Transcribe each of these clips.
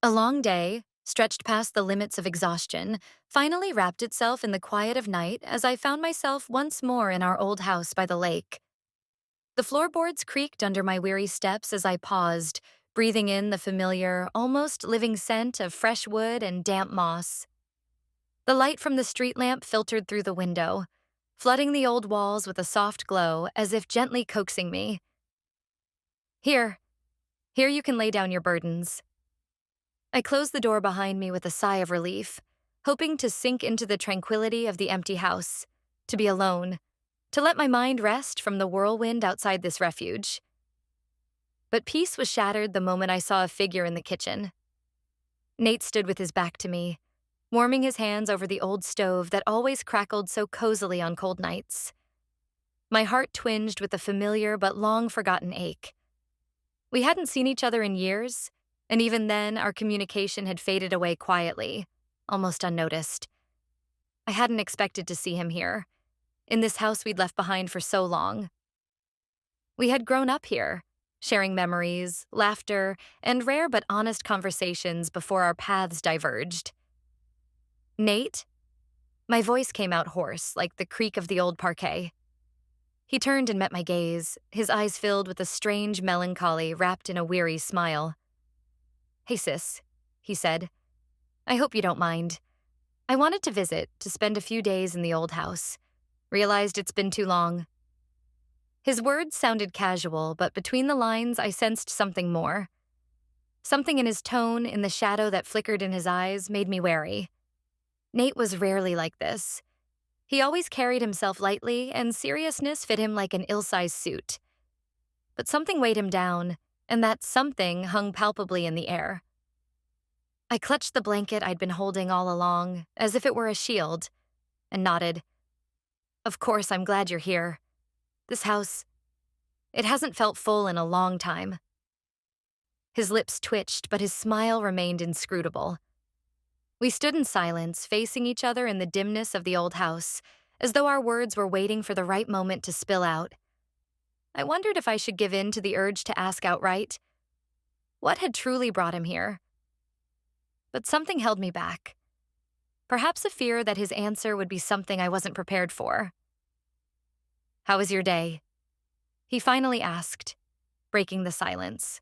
A long day, stretched past the limits of exhaustion, finally wrapped itself in the quiet of night as I found myself once more in our old house by the lake. The floorboards creaked under my weary steps as I paused, breathing in the familiar, almost living scent of fresh wood and damp moss. The light from the street lamp filtered through the window, flooding the old walls with a soft glow as if gently coaxing me. Here, here you can lay down your burdens. I closed the door behind me with a sigh of relief, hoping to sink into the tranquility of the empty house, to be alone, to let my mind rest from the whirlwind outside this refuge. But peace was shattered the moment I saw a figure in the kitchen. Nate stood with his back to me, warming his hands over the old stove that always crackled so cozily on cold nights. My heart twinged with a familiar but long-forgotten ache. We hadn't seen each other in years, and even then our communication had faded away quietly, almost unnoticed. I hadn't expected to see him here, in this house we'd left behind for so long. We had grown up here, sharing memories, laughter, and rare but honest conversations before our paths diverged. Nate? My voice came out hoarse, like the creak of the old parquet. He turned and met my gaze, his eyes filled with a strange melancholy wrapped in a weary smile. "Hey, sis," he said. "I hope you don't mind. I wanted to visit, to spend a few days in the old house. Realized it's been too long." His words sounded casual, but between the lines I sensed something more. Something in his tone, in the shadow that flickered in his eyes, made me wary. Nate was rarely like this. He always carried himself lightly, and seriousness fit him like an ill-sized suit. But something weighed him down, and that something hung palpably in the air. I clutched the blanket I'd been holding all along, as if it were a shield, and nodded. "Of course, I'm glad you're here. This house, it hasn't felt full in a long time." His lips twitched, but his smile remained inscrutable. We stood in silence, facing each other in the dimness of the old house, as though our words were waiting for the right moment to spill out. I wondered if I should give in to the urge to ask outright, what had truly brought him here? But something held me back. Perhaps a fear that his answer would be something I wasn't prepared for. "How was your day?" he finally asked, breaking the silence.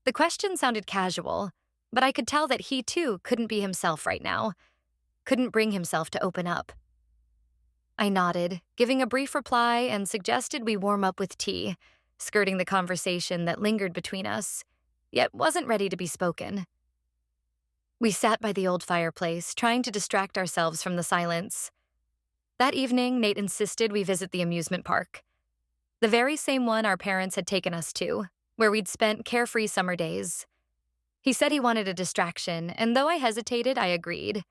The question sounded casual, but I could tell that he too couldn't be himself right now, couldn't bring himself to open up. I nodded, giving a brief reply, and suggested we warm up with tea, skirting the conversation that lingered between us, yet wasn't ready to be spoken. We sat by the old fireplace, trying to distract ourselves from the silence. That evening, Nate insisted we visit the amusement park, the very same one our parents had taken us to, where we'd spent carefree summer days. He said he wanted a distraction, and though I hesitated, I agreed.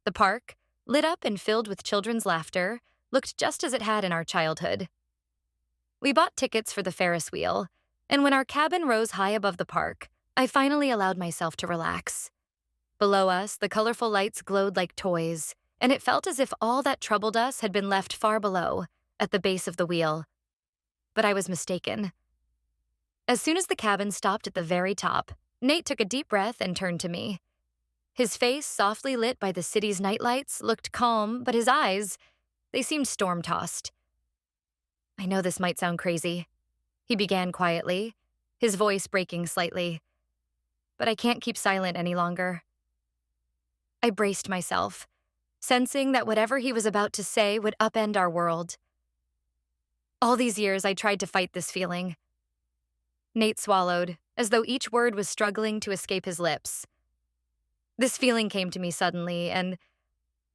The park, lit up and filled with children's laughter, looked just as it had in our childhood. We bought tickets for the Ferris wheel, and when our cabin rose high above the park, I finally allowed myself to relax. Below us, the colorful lights glowed like toys, and it felt as if all that troubled us had been left far below, at the base of the wheel. But I was mistaken. As soon as the cabin stopped at the very top, Nate took a deep breath and turned to me. His face, softly lit by the city's nightlights, looked calm, but his eyes, they seemed storm-tossed. "I know this might sound crazy," he began quietly, his voice breaking slightly. "But I can't keep silent any longer." I braced myself, sensing that whatever he was about to say would upend our world. All these years I tried to fight this feeling. Nate swallowed, as though each word was struggling to escape his lips. This feeling came to me suddenly, and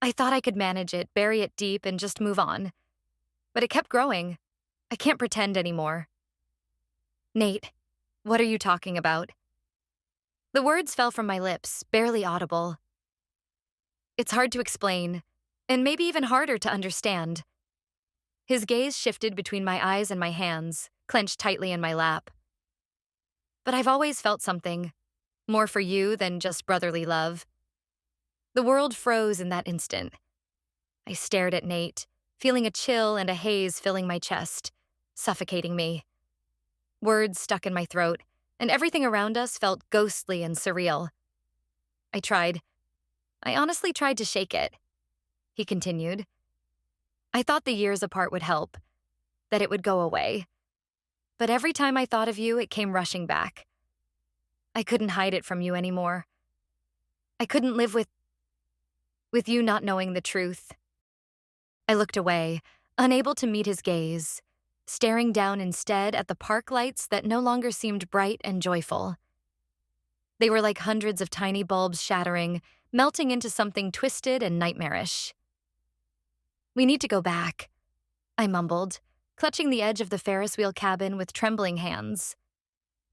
I thought I could manage it, bury it deep, and just move on. But it kept growing. I can't pretend anymore. "Nate, what are you talking about?" The words fell from my lips, barely audible. "It's hard to explain, and maybe even harder to understand." His gaze shifted between my eyes and my hands, clenched tightly in my lap. "But I've always felt something, more for you than just brotherly love." The world froze in that instant. I stared at Nate, feeling a chill and a haze filling my chest, suffocating me. Words stuck in my throat, and everything around us felt ghostly and surreal. I tried. I honestly tried to shake it, he continued. I thought the years apart would help, that it would go away. But every time I thought of you, it came rushing back. I couldn't hide it from you anymore. I couldn't live with you not knowing the truth. I looked away, unable to meet his gaze, staring down instead at the park lights that no longer seemed bright and joyful. They were like hundreds of tiny bulbs shattering, melting into something twisted and nightmarish. We need to go back, I mumbled, clutching the edge of the Ferris wheel cabin with trembling hands.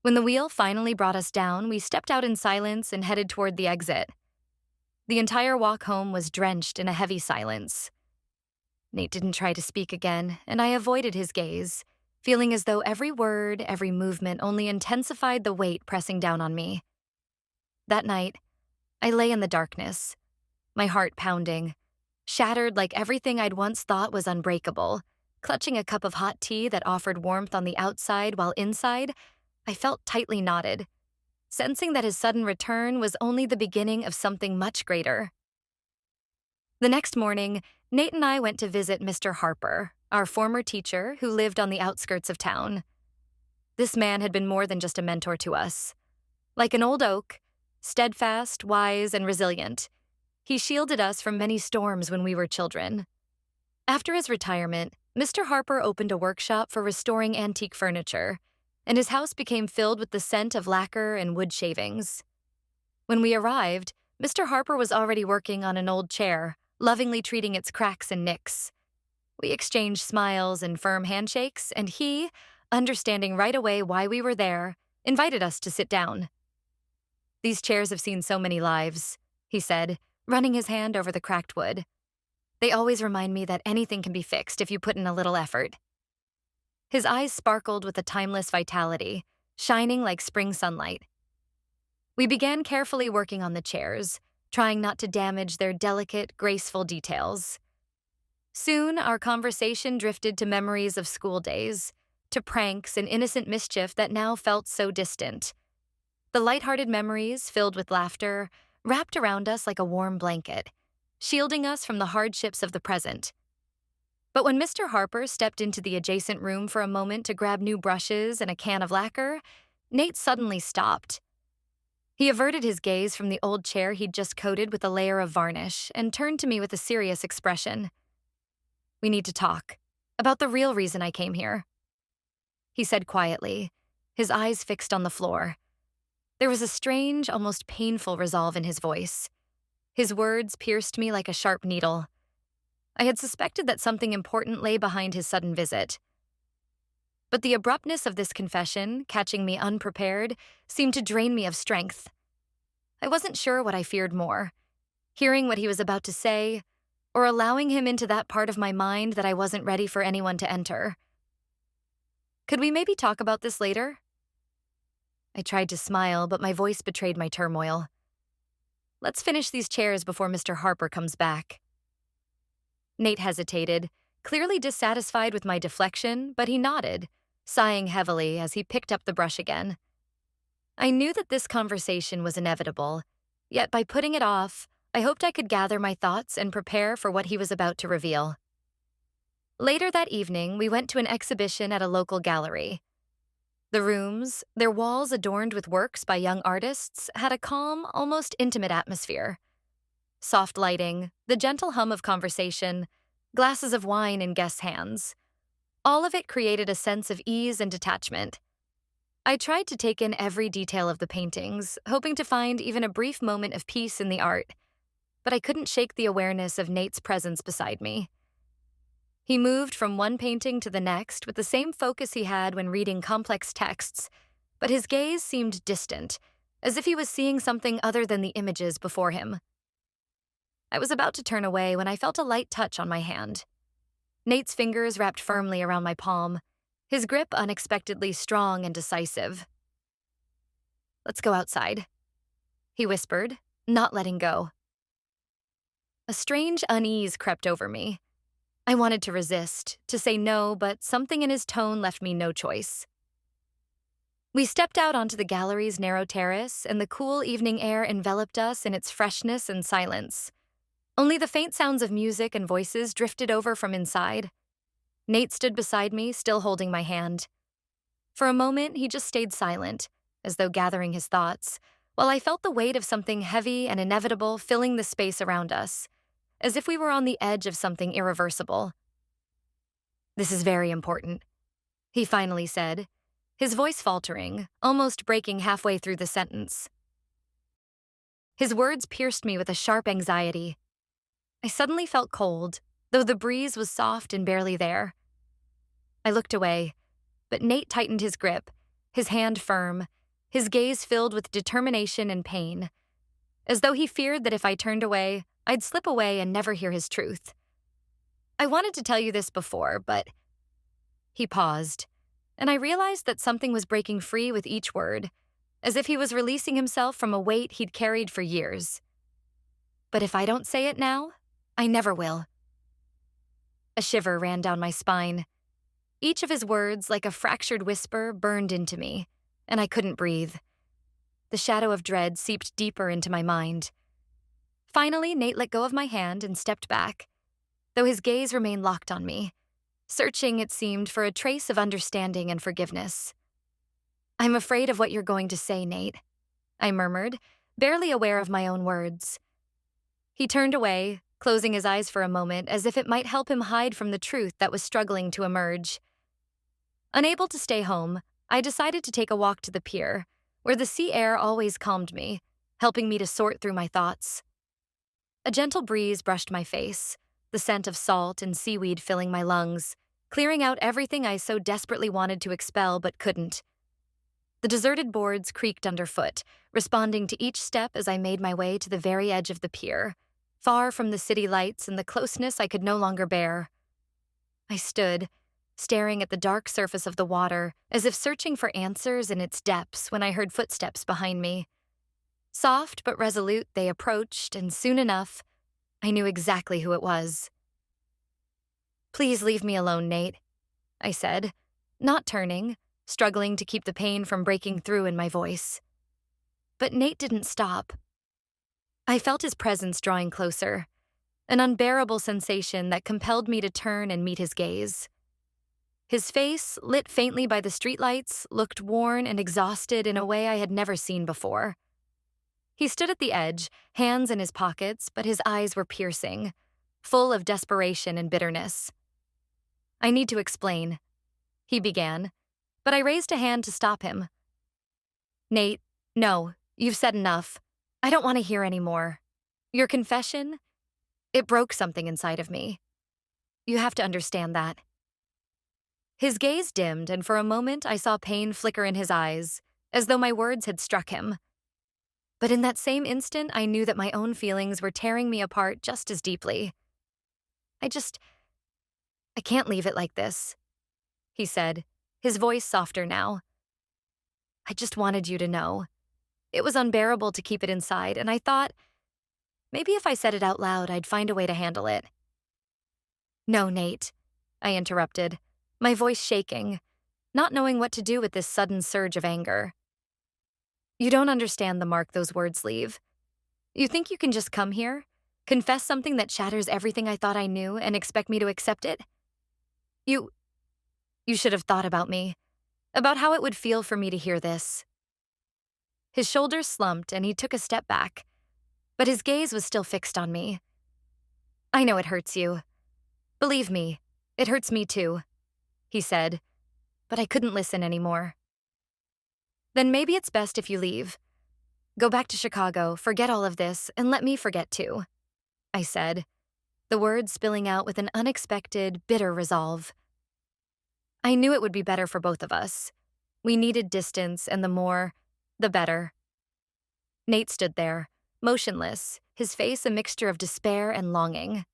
When the wheel finally brought us down, we stepped out in silence and headed toward the exit. The entire walk home was drenched in a heavy silence. Nate didn't try to speak again, and I avoided his gaze, feeling as though every word, every movement only intensified the weight pressing down on me. That night, I lay in the darkness, my heart pounding, shattered like everything I'd once thought was unbreakable, clutching a cup of hot tea that offered warmth on the outside while inside, I felt tightly knotted, sensing that his sudden return was only the beginning of something much greater. The next morning, Nate and I went to visit Mr. Harper, our former teacher who lived on the outskirts of town. This man had been more than just a mentor to us. Like an old oak, steadfast, wise, and resilient, he shielded us from many storms when we were children. After his retirement, Mr. Harper opened a workshop for restoring antique furniture, and his house became filled with the scent of lacquer and wood shavings. When we arrived, Mr. Harper was already working on an old chair, lovingly treating its cracks and nicks. We exchanged smiles and firm handshakes, and he, understanding right away why we were there, invited us to sit down. "These chairs have seen so many lives," he said, running his hand over the cracked wood. "They always remind me that anything can be fixed if you put in a little effort." His eyes sparkled with a timeless vitality, shining like spring sunlight. We began carefully working on the chairs, trying not to damage their delicate, graceful details. Soon, our conversation drifted to memories of school days, to pranks and innocent mischief that now felt so distant. The lighthearted memories, filled with laughter, wrapped around us like a warm blanket, shielding us from the hardships of the present. But when Mr. Harper stepped into the adjacent room for a moment to grab new brushes and a can of lacquer, Nate suddenly stopped. He averted his gaze from the old chair he'd just coated with a layer of varnish and turned to me with a serious expression. "We need to talk about the real reason I came here," he said quietly, his eyes fixed on the floor. There was a strange, almost painful resolve in his voice. His words pierced me like a sharp needle. I had suspected that something important lay behind his sudden visit. But the abruptness of this confession, catching me unprepared, seemed to drain me of strength. I wasn't sure what I feared more, hearing what he was about to say, or allowing him into that part of my mind that I wasn't ready for anyone to enter. "Could we maybe talk about this later?" I tried to smile, but my voice betrayed my turmoil. "Let's finish these chairs before Mr. Harper comes back." Nate hesitated, clearly dissatisfied with my deflection, but he nodded, sighing heavily as he picked up the brush again. I knew that this conversation was inevitable, yet by putting it off, I hoped I could gather my thoughts and prepare for what he was about to reveal. Later that evening, we went to an exhibition at a local gallery. The rooms, their walls adorned with works by young artists, had a calm, almost intimate atmosphere. Soft lighting, the gentle hum of conversation, glasses of wine in guests' hands. All of it created a sense of ease and detachment. I tried to take in every detail of the paintings, hoping to find even a brief moment of peace in the art, but I couldn't shake the awareness of Nate's presence beside me. He moved from one painting to the next with the same focus he had when reading complex texts, but his gaze seemed distant, as if he was seeing something other than the images before him. I was about to turn away when I felt a light touch on my hand. Nate's fingers wrapped firmly around my palm, his grip unexpectedly strong and decisive. "Let's go outside," he whispered, not letting go. A strange unease crept over me. I wanted to resist, to say no, but something in his tone left me no choice. We stepped out onto the gallery's narrow terrace, and the cool evening air enveloped us in its freshness and silence. Only the faint sounds of music and voices drifted over from inside. Nate stood beside me, still holding my hand. For a moment, he just stayed silent, as though gathering his thoughts, while I felt the weight of something heavy and inevitable filling the space around us, as if we were on the edge of something irreversible. "This is very important," he finally said, his voice faltering, almost breaking halfway through the sentence. His words pierced me with a sharp anxiety. I suddenly felt cold, though the breeze was soft and barely there. I looked away, but Nate tightened his grip, his hand firm, his gaze filled with determination and pain, as though he feared that if I turned away, I'd slip away and never hear his truth. "I wanted to tell you this before, but—" He paused, and I realized that something was breaking free with each word, as if he was releasing himself from a weight he'd carried for years. "But if I don't say it now, I never will." A shiver ran down my spine. Each of his words, like a fractured whisper, burned into me, and I couldn't breathe. The shadow of dread seeped deeper into my mind. Finally, Nate let go of my hand and stepped back, though his gaze remained locked on me, searching, it seemed, for a trace of understanding and forgiveness. "I'm afraid of what you're going to say, Nate," I murmured, barely aware of my own words. He turned away, closing his eyes for a moment as if it might help him hide from the truth that was struggling to emerge. Unable to stay home, I decided to take a walk to the pier, where the sea air always calmed me, helping me to sort through my thoughts. A gentle breeze brushed my face, the scent of salt and seaweed filling my lungs, clearing out everything I so desperately wanted to expel but couldn't. The deserted boards creaked underfoot, responding to each step as I made my way to the very edge of the pier, far from the city lights and the closeness I could no longer bear. I stood, staring at the dark surface of the water, as if searching for answers in its depths when I heard footsteps behind me. Soft but resolute, they approached, and soon enough, I knew exactly who it was. "Please leave me alone, Nate," I said, not turning, struggling to keep the pain from breaking through in my voice. But Nate didn't stop. I felt his presence drawing closer, an unbearable sensation that compelled me to turn and meet his gaze. His face, lit faintly by the streetlights, looked worn and exhausted in a way I had never seen before. He stood at the edge, hands in his pockets, but his eyes were piercing, full of desperation and bitterness. "I need to explain," he began, but I raised a hand to stop him. "Nate, no, you've said enough. I don't want to hear any more. Your confession, it broke something inside of me. You have to understand that." His gaze dimmed, and for a moment I saw pain flicker in his eyes, as though my words had struck him. But in that same instant, I knew that my own feelings were tearing me apart just as deeply. I can't leave it like this," he said, his voice softer now. "I just wanted you to know. It was unbearable to keep it inside, and I thought, maybe if I said it out loud, I'd find a way to handle it." "No, Nate," I interrupted, my voice shaking, not knowing what to do with this sudden surge of anger. "You don't understand the mark those words leave. You think you can just come here, confess something that shatters everything I thought I knew, and expect me to accept it? You should have thought about me, about how it would feel for me to hear this." His shoulders slumped and he took a step back, but his gaze was still fixed on me. "I know it hurts you. Believe me, it hurts me too," he said, but I couldn't listen anymore. "Then maybe it's best if you leave. Go back to Chicago, forget all of this, and let me forget too," I said, the words spilling out with an unexpected, bitter resolve. I knew it would be better for both of us. We needed distance, and the more, the better. Nate stood there, motionless, his face a mixture of despair and longing.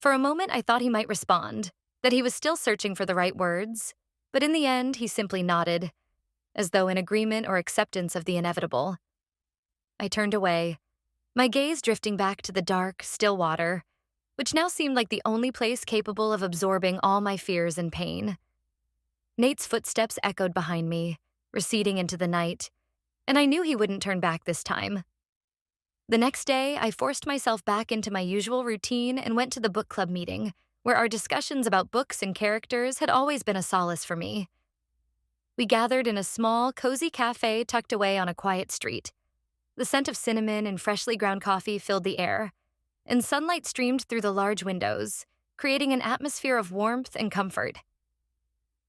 For a moment, I thought he might respond, that he was still searching for the right words, but in the end, he simply nodded, as though in agreement or acceptance of the inevitable. I turned away, my gaze drifting back to the dark, still water, which now seemed like the only place capable of absorbing all my fears and pain. Nate's footsteps echoed behind me, receding into the night, and I knew he wouldn't turn back this time. The next day, I forced myself back into my usual routine and went to the book club meeting, where our discussions about books and characters had always been a solace for me. We gathered in a small, cozy cafe tucked away on a quiet street. The scent of cinnamon and freshly ground coffee filled the air, and sunlight streamed through the large windows, creating an atmosphere of warmth and comfort.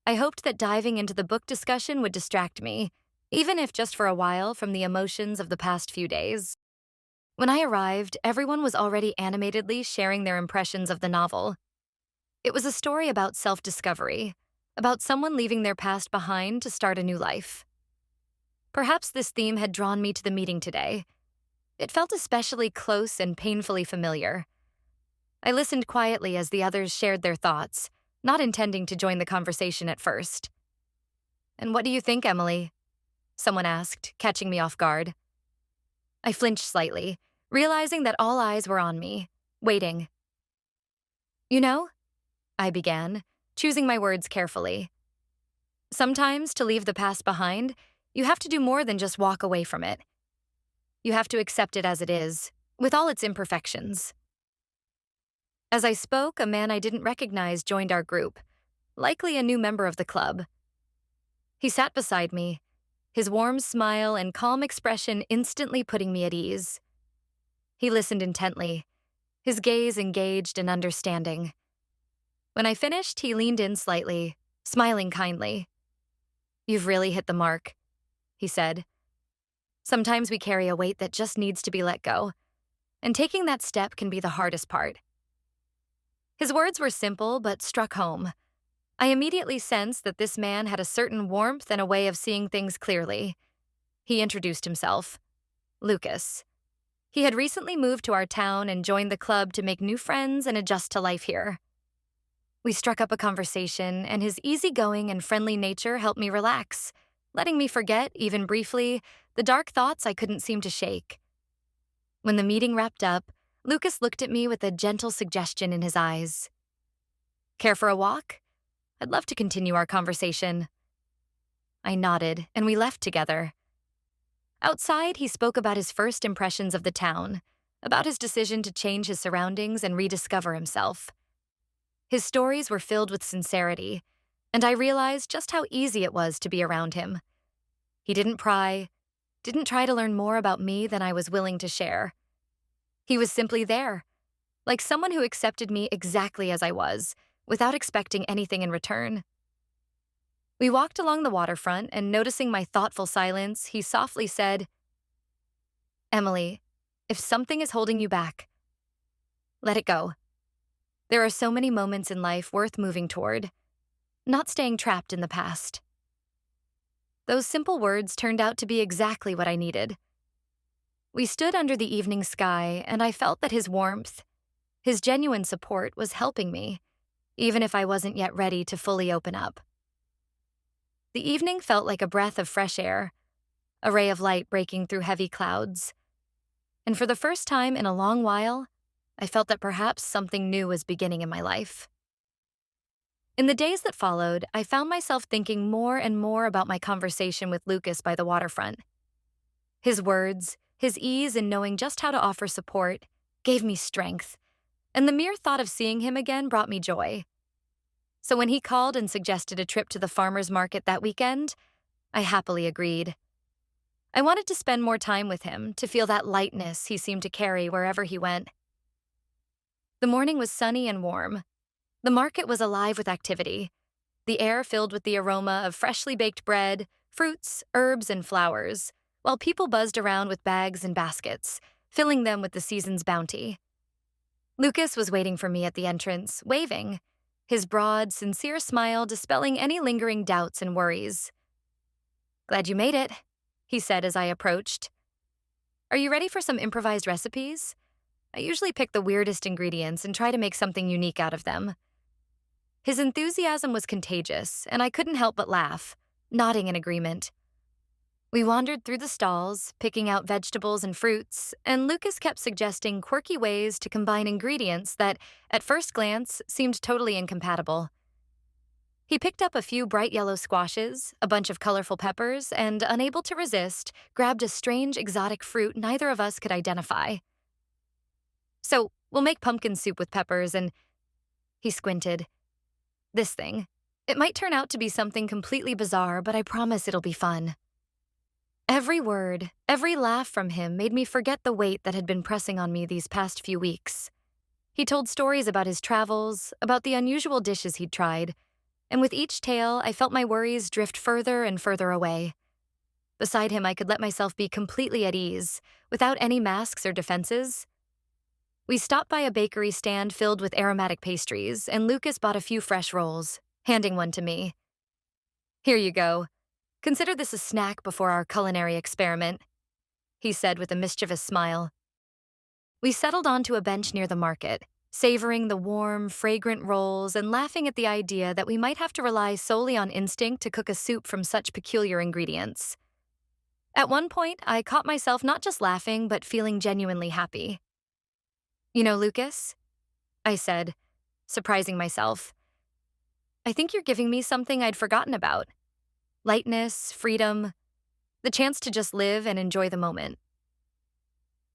I hoped that diving into the book discussion would distract me, even if just for a while, from the emotions of the past few days. When I arrived, everyone was already animatedly sharing their impressions of the novel. It was a story about self-discovery, about someone leaving their past behind to start a new life. Perhaps this theme had drawn me to the meeting today. It felt especially close and painfully familiar. I listened quietly as the others shared their thoughts, not intending to join the conversation at first. "And what do you think, Emily?" someone asked, catching me off guard. I flinched slightly, realizing that all eyes were on me, waiting. "You know," I began, choosing my words carefully. "Sometimes, to leave the past behind, you have to do more than just walk away from it. You have to accept it as it is, with all its imperfections." As I spoke, a man I didn't recognize joined our group, likely a new member of the club. He sat beside me, his warm smile and calm expression instantly putting me at ease. He listened intently, his gaze engaged and understanding. When I finished, he leaned in slightly, smiling kindly. "You've really hit the mark," he said. "Sometimes we carry a weight that just needs to be let go, and taking that step can be the hardest part." His words were simple but struck home. I immediately sensed that this man had a certain warmth and a way of seeing things clearly. He introduced himself. Lucas. He had recently moved to our town and joined the club to make new friends and adjust to life here. We struck up a conversation, and his easygoing and friendly nature helped me relax, letting me forget, even briefly, the dark thoughts I couldn't seem to shake. When the meeting wrapped up, Lucas looked at me with a gentle suggestion in his eyes. "Care for a walk? I'd love to continue our conversation." I nodded, and we left together. Outside, he spoke about his first impressions of the town, about his decision to change his surroundings and rediscover himself. His stories were filled with sincerity, and I realized just how easy it was to be around him. He didn't pry, didn't try to learn more about me than I was willing to share. He was simply there, like someone who accepted me exactly as I was, without expecting anything in return. We walked along the waterfront, and noticing my thoughtful silence, he softly said, "Emily, if something is holding you back, let it go. There are so many moments in life worth moving toward, not staying trapped in the past." Those simple words turned out to be exactly what I needed. We stood under the evening sky, and I felt that his warmth, his genuine support, was helping me, even if I wasn't yet ready to fully open up. The evening felt like a breath of fresh air, a ray of light breaking through heavy clouds. And for the first time in a long while, I felt that perhaps something new was beginning in my life. In the days that followed, I found myself thinking more and more about my conversation with Lucas by the waterfront. His words, his ease in knowing just how to offer support, gave me strength, and the mere thought of seeing him again brought me joy. So when he called and suggested a trip to the farmer's market that weekend, I happily agreed. I wanted to spend more time with him, to feel that lightness he seemed to carry wherever he went. The morning was sunny and warm. The market was alive with activity, the air filled with the aroma of freshly baked bread, fruits, herbs, and flowers, while people buzzed around with bags and baskets, filling them with the season's bounty. Lucas was waiting for me at the entrance, waving, his broad, sincere smile dispelling any lingering doubts and worries. "Glad you made it," he said as I approached. "Are you ready for some improvised recipes? I usually pick the weirdest ingredients and try to make something unique out of them." His enthusiasm was contagious, and I couldn't help but laugh, nodding in agreement. We wandered through the stalls, picking out vegetables and fruits, and Lucas kept suggesting quirky ways to combine ingredients that, at first glance, seemed totally incompatible. He picked up a few bright yellow squashes, a bunch of colorful peppers, and, unable to resist, grabbed a strange exotic fruit neither of us could identify. So, we'll make pumpkin soup with peppers and… He squinted. This thing. It might turn out to be something completely bizarre, but I promise it'll be fun. Every word, every laugh from him made me forget the weight that had been pressing on me these past few weeks. He told stories about his travels, about the unusual dishes he'd tried, and with each tale, I felt my worries drift further and further away. Beside him, I could let myself be completely at ease, without any masks or defenses. We stopped by a bakery stand filled with aromatic pastries, and Lucas bought a few fresh rolls, handing one to me. Here you go. Consider this a snack before our culinary experiment, he said with a mischievous smile. We settled onto a bench near the market, savoring the warm, fragrant rolls and laughing at the idea that we might have to rely solely on instinct to cook a soup from such peculiar ingredients. At one point, I caught myself not just laughing, but feeling genuinely happy. You know, Lucas, I said, surprising myself. I think you're giving me something I'd forgotten about. Lightness, freedom, the chance to just live and enjoy the moment.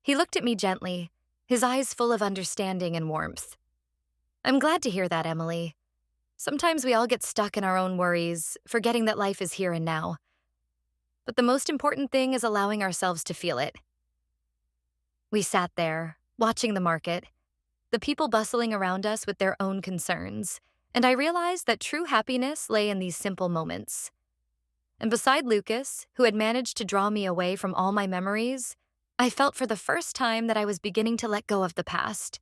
He looked at me gently, his eyes full of understanding and warmth. I'm glad to hear that, Emily. Sometimes we all get stuck in our own worries, forgetting that life is here and now. But the most important thing is allowing ourselves to feel it. We sat there, watching the market, the people bustling around us with their own concerns, and I realized that true happiness lay in these simple moments. And beside Lucas, who had managed to draw me away from all my memories, I felt for the first time that I was beginning to let go of the past.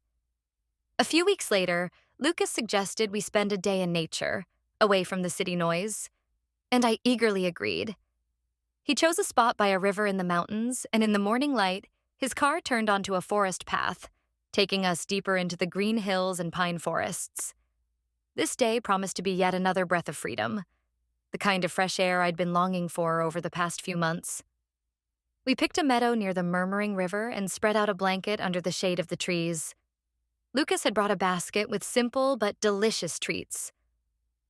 A few weeks later, Lucas suggested we spend a day in nature, away from the city noise, and I eagerly agreed. He chose a spot by a river in the mountains, and in the morning light, his car turned onto a forest path, taking us deeper into the green hills and pine forests. This day promised to be yet another breath of freedom, the kind of fresh air I'd been longing for over the past few months. We picked a meadow near the murmuring river and spread out a blanket under the shade of the trees. Lucas had brought a basket with simple but delicious treats: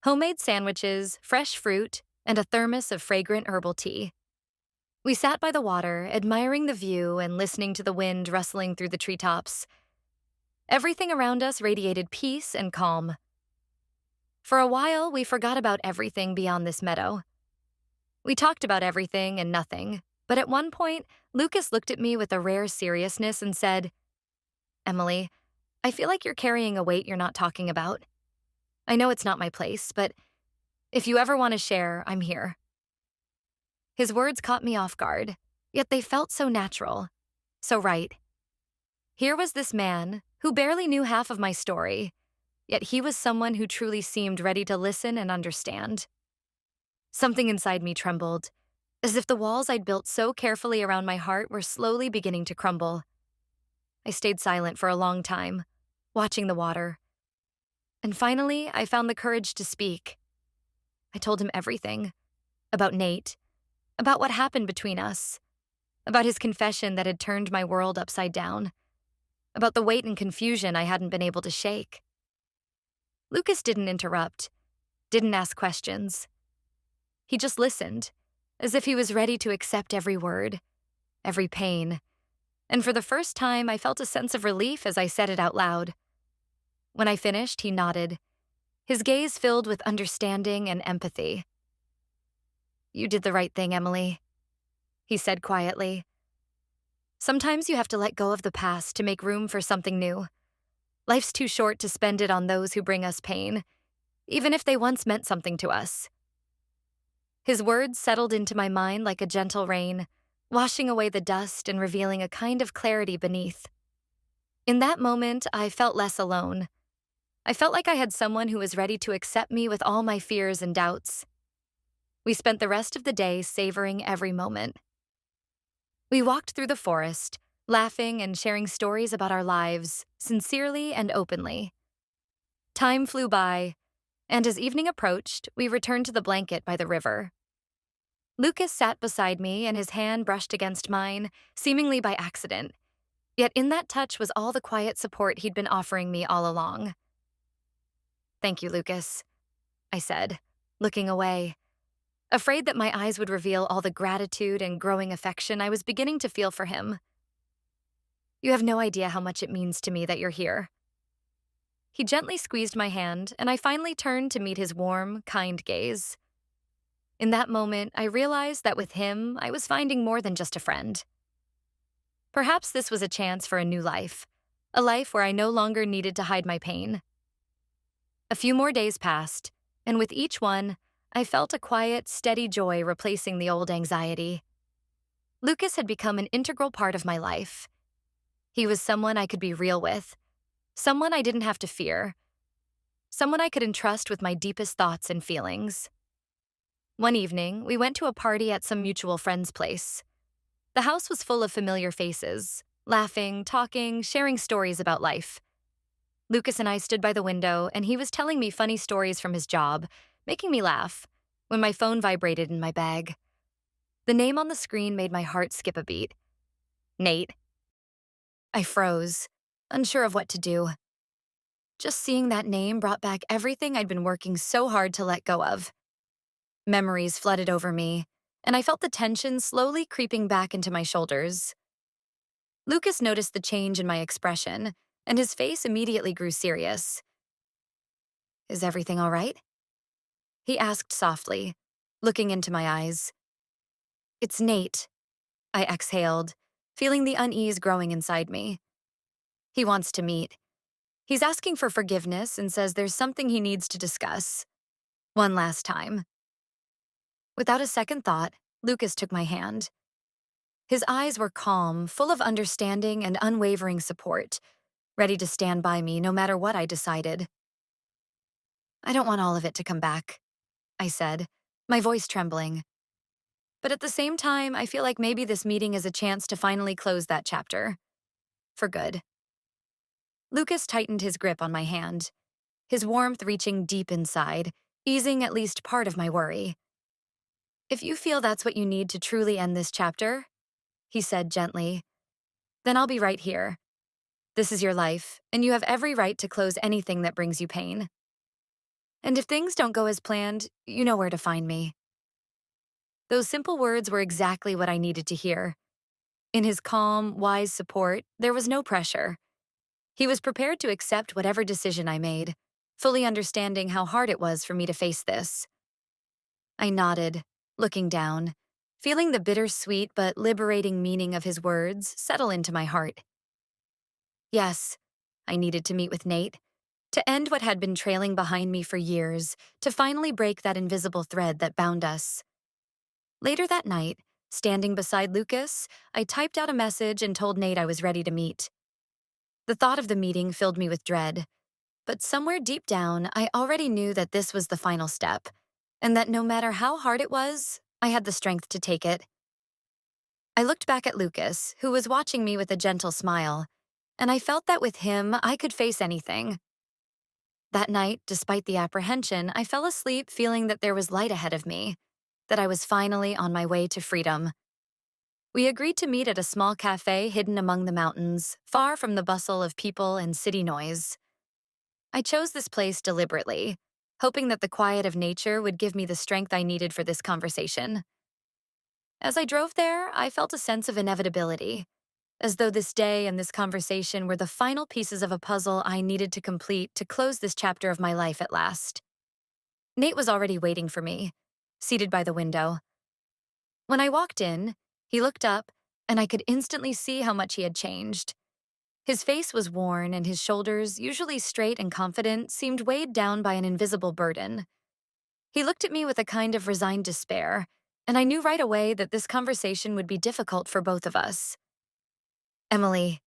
homemade sandwiches, fresh fruit, and a thermos of fragrant herbal tea. We sat by the water, admiring the view and listening to the wind rustling through the treetops. Everything around us radiated peace and calm. For a while, we forgot about everything beyond this meadow. We talked about everything and nothing, but at one point, Lucas looked at me with a rare seriousness and said, Emily, I feel like you're carrying a weight you're not talking about. I know it's not my place, but if you ever want to share, I'm here. His words caught me off guard, yet they felt so natural, so right. Here was this man who barely knew half of my story, yet he was someone who truly seemed ready to listen and understand. Something inside me trembled, as if the walls I'd built so carefully around my heart were slowly beginning to crumble. I stayed silent for a long time, watching the water. And finally, I found the courage to speak. I told him everything, about Nate, about what happened between us, about his confession that had turned my world upside down, about the weight and confusion I hadn't been able to shake. Lucas didn't interrupt, didn't ask questions. He just listened, as if he was ready to accept every word, every pain. And for the first time, I felt a sense of relief as I said it out loud. When I finished, he nodded, his gaze filled with understanding and empathy. You did the right thing, Emily, he said quietly. Sometimes you have to let go of the past to make room for something new. Life's too short to spend it on those who bring us pain, even if they once meant something to us. His words settled into my mind like a gentle rain, washing away the dust and revealing a kind of clarity beneath. In that moment, I felt less alone. I felt like I had someone who was ready to accept me with all my fears and doubts. We spent the rest of the day savoring every moment. We walked through the forest, laughing and sharing stories about our lives, sincerely and openly. Time flew by, and as evening approached, we returned to the blanket by the river. Lucas sat beside me and his hand brushed against mine, seemingly by accident. Yet in that touch was all the quiet support he'd been offering me all along. Thank you, Lucas, I said, looking away. Afraid that my eyes would reveal all the gratitude and growing affection I was beginning to feel for him. You have no idea how much it means to me that you're here. He gently squeezed my hand, and I finally turned to meet his warm, kind gaze. In that moment, I realized that with him, I was finding more than just a friend. Perhaps this was a chance for a new life, a life where I no longer needed to hide my pain. A few more days passed, and with each one, I felt a quiet, steady joy replacing the old anxiety. Lucas had become an integral part of my life. He was someone I could be real with, someone I didn't have to fear, someone I could entrust with my deepest thoughts and feelings. One evening, we went to a party at some mutual friend's place. The house was full of familiar faces, laughing, talking, sharing stories about life. Lucas and I stood by the window, and he was telling me funny stories from his job, making me laugh, when my phone vibrated in my bag. The name on the screen made my heart skip a beat. Nate. I froze, unsure of what to do. Just seeing that name brought back everything I'd been working so hard to let go of. Memories flooded over me, and I felt the tension slowly creeping back into my shoulders. Lucas noticed the change in my expression, and his face immediately grew serious. Is everything all right? He asked softly, looking into my eyes. It's Nate, I exhaled, feeling the unease growing inside me. He wants to meet. He's asking for forgiveness and says there's something he needs to discuss. One last time. Without a second thought, Lucas took my hand. His eyes were calm, full of understanding and unwavering support, ready to stand by me no matter what I decided. I don't want all of it to come back, I said, my voice trembling. But at the same time, I feel like maybe this meeting is a chance to finally close that chapter. For good. Lucas tightened his grip on my hand, his warmth reaching deep inside, easing at least part of my worry. If you feel that's what you need to truly end this chapter, he said gently, then I'll be right here. This is your life, and you have every right to close anything that brings you pain. And if things don't go as planned, you know where to find me. Those simple words were exactly what I needed to hear. In his calm, wise support, there was no pressure. He was prepared to accept whatever decision I made, fully understanding how hard it was for me to face this. I nodded, looking down, feeling the bittersweet but liberating meaning of his words settle into my heart. Yes, I needed to meet with Nate, to end what had been trailing behind me for years, to finally break that invisible thread that bound us. Later that night, standing beside Lucas, I typed out a message and told Nate I was ready to meet. The thought of the meeting filled me with dread, but somewhere deep down, I already knew that this was the final step, and that no matter how hard it was, I had the strength to take it. I looked back at Lucas, who was watching me with a gentle smile, and I felt that with him, I could face anything. That night, despite the apprehension, I fell asleep feeling that there was light ahead of me, that I was finally on my way to freedom. We agreed to meet at a small cafe hidden among the mountains, far from the bustle of people and city noise. I chose this place deliberately, hoping that the quiet of nature would give me the strength I needed for this conversation. As I drove there, I felt a sense of inevitability, as though this day and this conversation were the final pieces of a puzzle I needed to complete to close this chapter of my life at last. Nate was already waiting for me, seated by the window. When I walked in, he looked up, and I could instantly see how much he had changed. His face was worn, and his shoulders, usually straight and confident, seemed weighed down by an invisible burden. He looked at me with a kind of resigned despair, and I knew right away that this conversation would be difficult for both of us. Emily,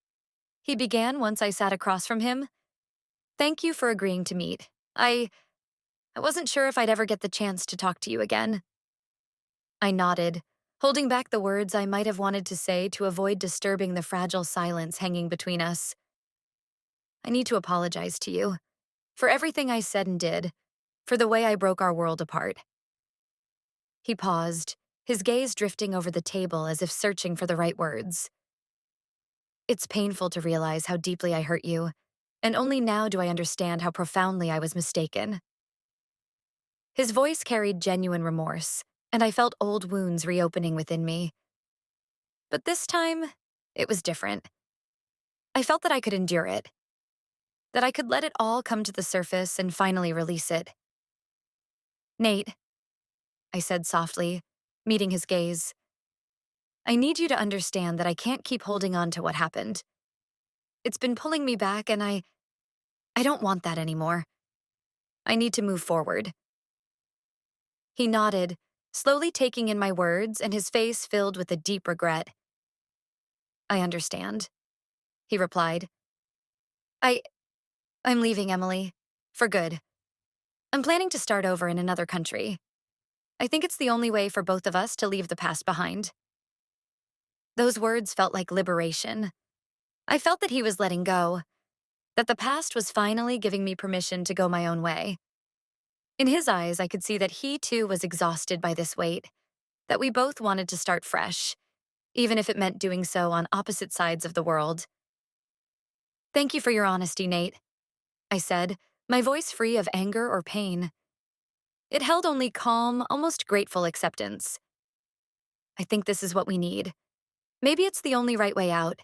he began once I sat across from him. Thank you for agreeing to meet. I wasn't sure if I'd ever get the chance to talk to you again. I nodded, holding back the words I might have wanted to say to avoid disturbing the fragile silence hanging between us. I need to apologize to you for everything I said and did, for the way I broke our world apart. He paused, his gaze drifting over the table as if searching for the right words. It's painful to realize how deeply I hurt you, and only now do I understand how profoundly I was mistaken. His voice carried genuine remorse, and I felt old wounds reopening within me. But this time, it was different. I felt that I could endure it, that I could let it all come to the surface and finally release it. Nate, I said softly, meeting his gaze, I need you to understand that I can't keep holding on to what happened. It's been pulling me back, and I don't want that anymore. I need to move forward. He nodded, slowly taking in my words, and his face filled with a deep regret. I understand, he replied. I'm leaving, Emily. For good. I'm planning to start over in another country. I think it's the only way for both of us to leave the past behind. Those words felt like liberation. I felt that he was letting go, that the past was finally giving me permission to go my own way. In his eyes, I could see that he too was exhausted by this weight, that we both wanted to start fresh, even if it meant doing so on opposite sides of the world. Thank you for your honesty, Nate, I said, my voice free of anger or pain. It held only calm, almost grateful acceptance. I think this is what we need. Maybe it's the only right way out.